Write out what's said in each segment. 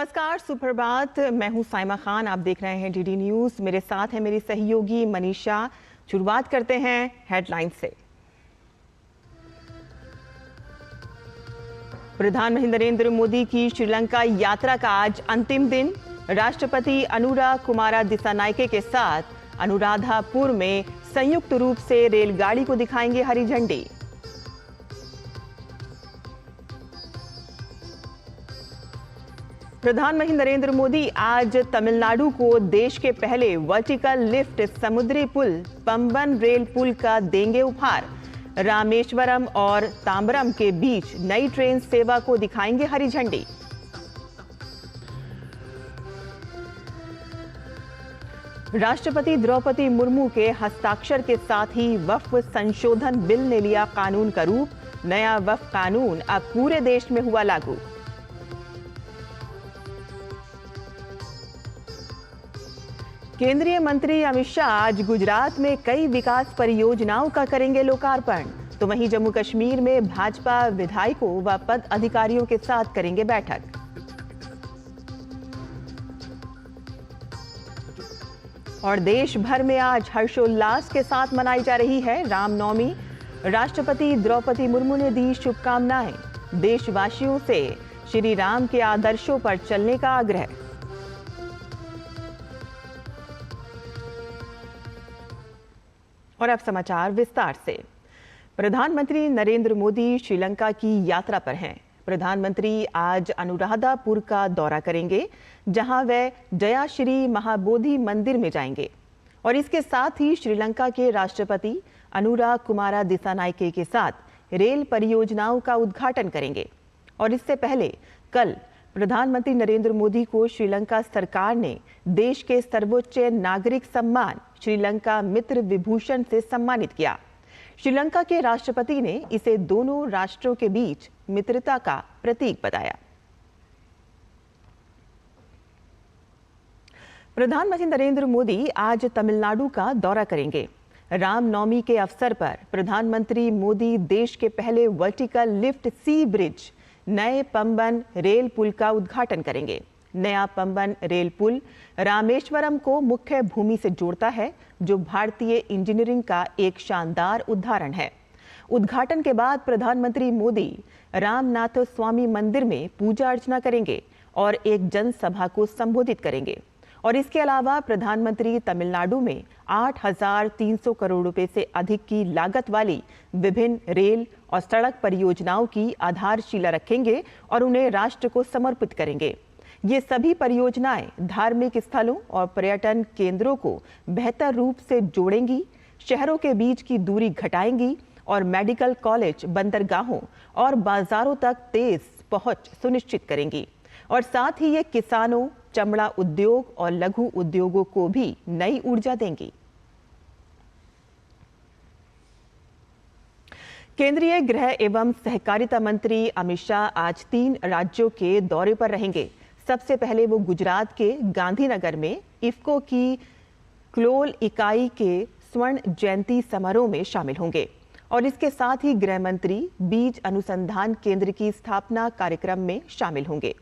नमस्कार, सुप्रभात। मैं हूं साइमा खान। आप देख रहे हैं डीडी न्यूज। मेरे साथ है मेरी सहयोगी मनीषा। शुरुआत करते हैं हेडलाइन से। प्रधानमंत्री नरेंद्र मोदी की श्रीलंका यात्रा का आज अंतिम दिन। राष्ट्रपति अनुरा कुमारा दिसानायके के साथ अनुराधापुर में संयुक्त रूप से रेलगाड़ी को दिखाएंगे हरी झंडी। प्रधानमंत्री नरेंद्र मोदी आज तमिलनाडु को देश के पहले वर्टिकल लिफ्ट समुद्री पुल पंबन रेल पुल का देंगे उपहार। रामेश्वरम और तांबरम के बीच नई ट्रेन सेवा को दिखाएंगे हरी झंडी। राष्ट्रपति द्रौपदी मुर्मू के हस्ताक्षर के साथ ही वक्फ संशोधन बिल ने लिया कानून का रूप। नया वक्फ कानून अब पूरे देश में हुआ लागू। केंद्रीय मंत्री अमित शाह आज गुजरात में कई विकास परियोजनाओं का करेंगे लोकार्पण। तो वहीं जम्मू कश्मीर में भाजपा विधायकों व पद अधिकारियों के साथ करेंगे बैठक। और देश भर में आज हर्षोल्लास के साथ मनाई जा रही है रामनवमी। राष्ट्रपति द्रौपदी मुर्मू ने दी शुभकामनाएं। देशवासियों से श्री राम के आदर्शों पर चलने का आग्रह। और अब समाचार विस्तार से। प्रधानमंत्री नरेंद्र मोदी श्रीलंका की यात्रा पर हैं। प्रधानमंत्री आज अनुराधापुर का दौरा करेंगे, जहां वे जयाश्री महाबोधि मंदिर में जाएंगे और इसके साथ ही श्रीलंका के राष्ट्रपति अनुरा कुमारा दिसानायके के साथ रेल परियोजनाओं का उद्घाटन करेंगे। और इससे पहले कल प्रधानमंत्री नरेंद्र मोदी को श्रीलंका सरकार ने देश के सर्वोच्च नागरिक सम्मान श्रीलंका मित्र विभूषण से सम्मानित किया। श्रीलंका के राष्ट्रपति ने इसे दोनों राष्ट्रों के बीच मित्रता का प्रतीक बताया। प्रधानमंत्री नरेंद्र मोदी आज तमिलनाडु का दौरा करेंगे। रामनवमी के अवसर पर प्रधानमंत्री मोदी देश के पहले वर्टिकल लिफ्ट सी ब्रिज नए पंबन रेल पुल का उद्घाटन करेंगे। नया पंबन रेल पुल रामेश्वरम को मुख्य भूमि से जोड़ता है, जो भारतीय इंजीनियरिंग का एक शानदार उदाहरण है। उद्घाटन के बाद प्रधानमंत्री मोदी रामनाथ स्वामी मंदिर में पूजा अर्चना करेंगे और एक जनसभा को संबोधित करेंगे। और इसके अलावा प्रधानमंत्री तमिलनाडु में 8,300 करोड़ रुपए से अधिक की लागत वाली विभिन्न रेल और सड़क परियोजनाओं की आधारशिला रखेंगे और उन्हें राष्ट्र को समर्पित करेंगे। ये सभी परियोजनाएं धार्मिक स्थलों और पर्यटन केंद्रों को बेहतर रूप से जोड़ेंगी, शहरों के बीच की दूरी घटाएंगी और मेडिकल कॉलेज, बंदरगाहों और बाजारों तक तेज पहुंच सुनिश्चित करेंगी। और साथ ही ये किसानों, चमड़ा उद्योग और लघु उद्योगों को भी नई ऊर्जा देंगी। केंद्रीय गृह एवं सहकारिता मंत्री अमित शाह आज 3 राज्यों के दौरे पर रहेंगे। सबसे पहले वो गुजरात के गांधीनगर में इफ्को की क्लोल इकाई के स्वर्ण जयंती समारोह में शामिल होंगे और इसके साथ ही गृह मंत्री बीज अनुसंधान केंद्र की स्थापना कार्यक्रम में शामिल होंगे।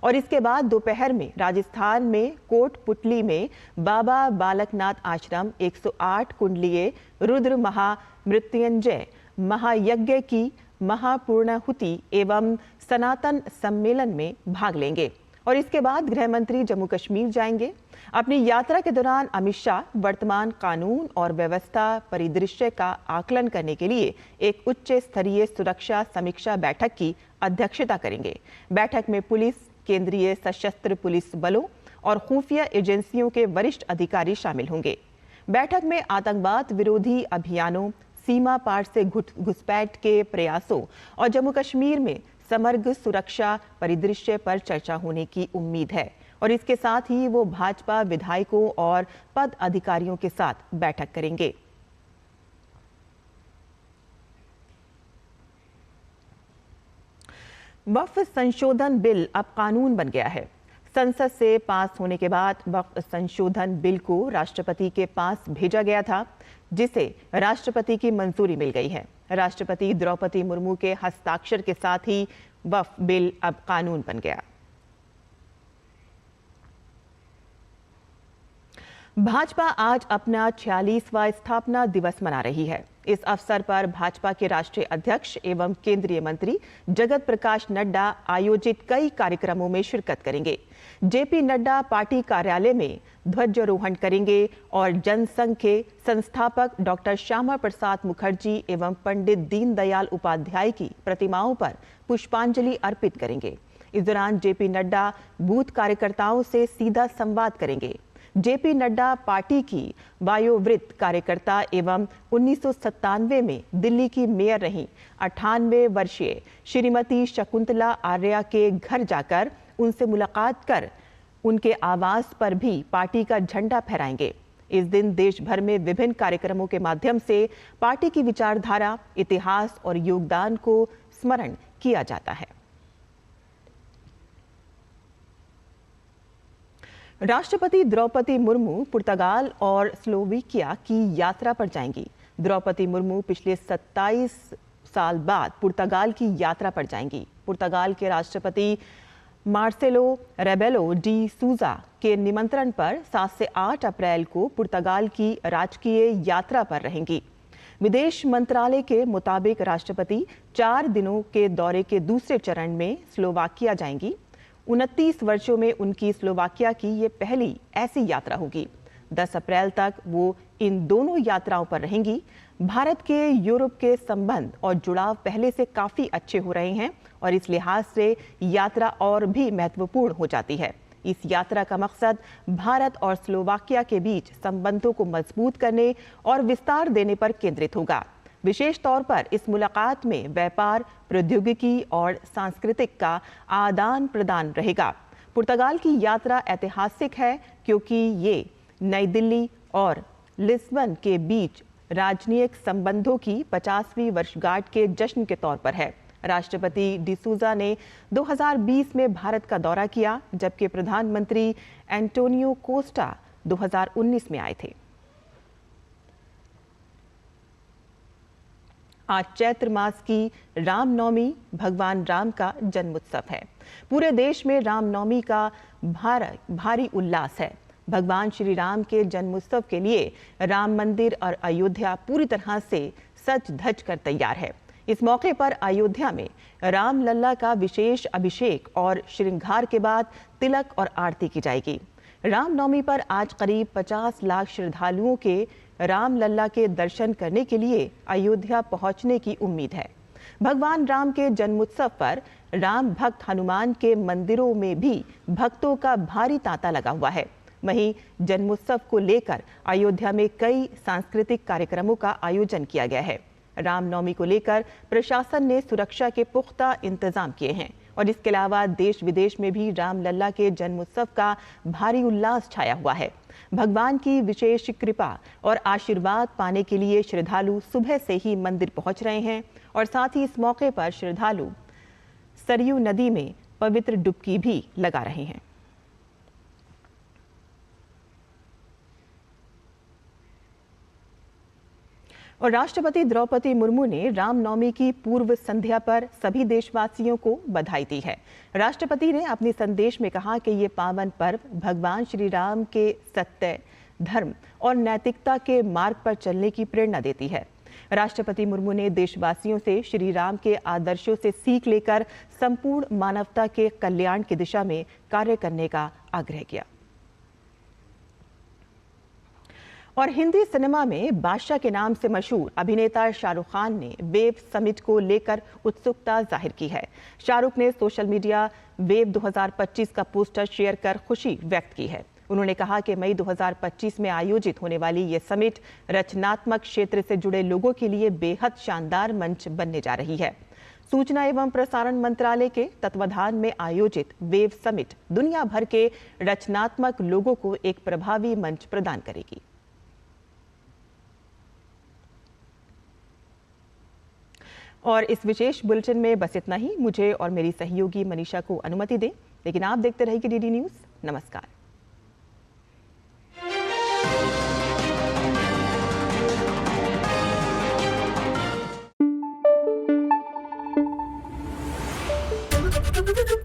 और इसके बाद दोपहर में राजस्थान में कोटपुतली में बाबा बालकनाथ आश्रम 108 कुंडलीय रुद्र महामृत्युंजय महायज्ञ की महापूर्णाहुति एवं सनातन सम्मेलन में भाग लेंगे। और इसके बाद गृह मंत्री जम्मू कश्मीर जाएंगे। अपनी यात्रा के दौरान अमित शाह वर्तमान कानून और व्यवस्था परिदृश्य का आकलन करने के लिए एक उच्च स्तरीय सुरक्षा समीक्षा बैठक की अध्यक्षता करेंगे। बैठक में पुलिस, केंद्रीय सशस्त्र पुलिस बलों और खुफिया एजेंसियों के वरिष्ठ अधिकारी शामिल होंगे। बैठक में आतंकवाद विरोधी अभियानों, सीमा पार से घुसपैठ के प्रयासों और जम्मू कश्मीर में समग्र सुरक्षा परिदृश्य पर चर्चा होने की उम्मीद है। और इसके साथ ही वो भाजपा विधायकों और पद अधिकारियों के साथ बैठक करेंगे। वक्फ संशोधन बिल अब कानून बन गया है। संसद से पास होने के बाद वक्फ संशोधन बिल को राष्ट्रपति के पास भेजा गया था, जिसे राष्ट्रपति की मंजूरी मिल गई है। राष्ट्रपति द्रौपदी मुर्मू के हस्ताक्षर के साथ ही वक्फ बिल अब कानून बन गया। भाजपा आज अपना 46वां स्थापना दिवस मना रही है। इस अवसर पर भाजपा के राष्ट्रीय अध्यक्ष एवं केंद्रीय मंत्री जगत प्रकाश नड्डा आयोजित कई कार्यक्रमों में शिरकत करेंगे। जेपी नड्डा पार्टी कार्यालय में ध्वजारोहण करेंगे और जनसंघ के संस्थापक डॉक्टर श्यामा प्रसाद मुखर्जी एवं पंडित दीनदयाल उपाध्याय की प्रतिमाओं पर पुष्पांजलि अर्पित करेंगे। इस दौरान जेपी नड्डा बूथ कार्यकर्ताओं से सीधा संवाद करेंगे। जेपी नड्डा पार्टी की वायोवृत्त कार्यकर्ता एवं 1997 में दिल्ली की मेयर रहीं 98 वर्षीय श्रीमती शकुंतला आर्या के घर जाकर उनसे मुलाकात कर उनके आवास पर भी पार्टी का झंडा फहराएंगे। इस दिन देश भर में विभिन्न कार्यक्रमों के माध्यम से पार्टी की विचारधारा, इतिहास और योगदान को स्मरण किया जाता है। राष्ट्रपति द्रौपदी मुर्मू पुर्तगाल और स्लोवाकिया की यात्रा पर जाएंगी। द्रौपदी मुर्मू पिछले 27 साल बाद पुर्तगाल की यात्रा पर जाएंगी। पुर्तगाल के राष्ट्रपति मार्सेलो रेबेलो डी सूजा के निमंत्रण पर 7 से 8 अप्रैल को पुर्तगाल की राजकीय यात्रा पर रहेंगी। विदेश मंत्रालय के मुताबिक राष्ट्रपति 4 दिनों के दौरे के दूसरे चरण में स्लोवाकिया जाएंगी। 29 वर्षों में उनकी स्लोवाकिया की ये पहली ऐसी यात्रा होगी। 10 अप्रैल तक वो इन दोनों यात्राओं पर रहेंगी। भारत के यूरोप के संबंध और जुड़ाव पहले से काफी अच्छे हो रहे हैं और इस लिहाज से यात्रा और भी महत्वपूर्ण हो जाती है। इस यात्रा का मकसद भारत और स्लोवाकिया के बीच संबंधों को मजबूत करने और विस्तार देने पर केंद्रित होगा। विशेष तौर पर इस मुलाकात में व्यापार, प्रौद्योगिकी और सांस्कृतिक का आदान प्रदान रहेगा। पुर्तगाल की यात्रा ऐतिहासिक है क्योंकि ये नई दिल्ली और लिस्बन के बीच राजनयिक संबंधों की 50वीं वर्षगांठ के जश्न के तौर पर है। राष्ट्रपति डिसूजा ने 2020 में भारत का दौरा किया, जबकि प्रधानमंत्री एंटोनियो कोस्टा 2019 में आए थे। आज चैत्र मास की रामनवमी भगवान राम का जन्मोत्सव है। पूरे देश में रामनवमी का भारी उल्लास है। भगवान श्री राम के जन्मोत्सव के लिए राम मंदिर और अयोध्या पूरी तरह से सज धज कर तैयार है। इस मौके पर अयोध्या में राम लल्ला का विशेष अभिषेक और श्रृंगार के बाद तिलक और आरती की जाएगी। रामनवमी पर आज करीब 50 लाख श्रद्धालुओं के राम लल्ला के दर्शन करने के लिए अयोध्या पहुंचने की उम्मीद है। भगवान राम के जन्मोत्सव पर राम भक्त हनुमान के मंदिरों में भी भक्तों का भारी तांता लगा हुआ है। वहीं जन्मोत्सव को लेकर अयोध्या में कई सांस्कृतिक कार्यक्रमों का आयोजन किया गया है। रामनवमी को लेकर प्रशासन ने सुरक्षा के पुख्ता इंतजाम किए हैं और इसके अलावा देश विदेश में भी राम लल्ला के जन्मोत्सव का भारी उल्लास छाया हुआ है। भगवान की विशेष कृपा और आशीर्वाद पाने के लिए श्रद्धालु सुबह से ही मंदिर पहुंच रहे हैं और साथ ही इस मौके पर श्रद्धालु सरयू नदी में पवित्र डुबकी भी लगा रहे हैं। और राष्ट्रपति द्रौपदी मुर्मू ने रामनवमी की पूर्व संध्या पर सभी देशवासियों को बधाई दी है। राष्ट्रपति ने अपने संदेश में कहा कि ये पावन पर्व भगवान श्री राम के सत्य, धर्म और नैतिकता के मार्ग पर चलने की प्रेरणा देती है। राष्ट्रपति मुर्मू ने देशवासियों से श्री राम के आदर्शों से सीख लेकर संपूर्ण मानवता के कल्याण की दिशा में कार्य करने का आग्रह किया। और हिंदी सिनेमा में बादशाह के नाम से मशहूर अभिनेता शाहरुख खान ने वेव समिट को लेकर उत्सुकता जाहिर की है। शाहरुख ने सोशल मीडिया वेव 2025 का पोस्टर शेयर कर खुशी व्यक्त की है। उन्होंने कहा कि मई 2025 में आयोजित होने वाली ये समिट रचनात्मक क्षेत्र से जुड़े लोगों के लिए बेहद शानदार मंच बनने जा रही है। सूचना एवं प्रसारण मंत्रालय के तत्वाधान में आयोजित वेव समिट दुनिया भर के रचनात्मक लोगों को एक प्रभावी मंच प्रदान करेगी। और इस विशेष बुलेटिन में बस इतना ही। मुझे और मेरी सहयोगी मनीषा को अनुमति दें, लेकिन आप देखते रहिए डीडी न्यूज़। नमस्कार। Thank you.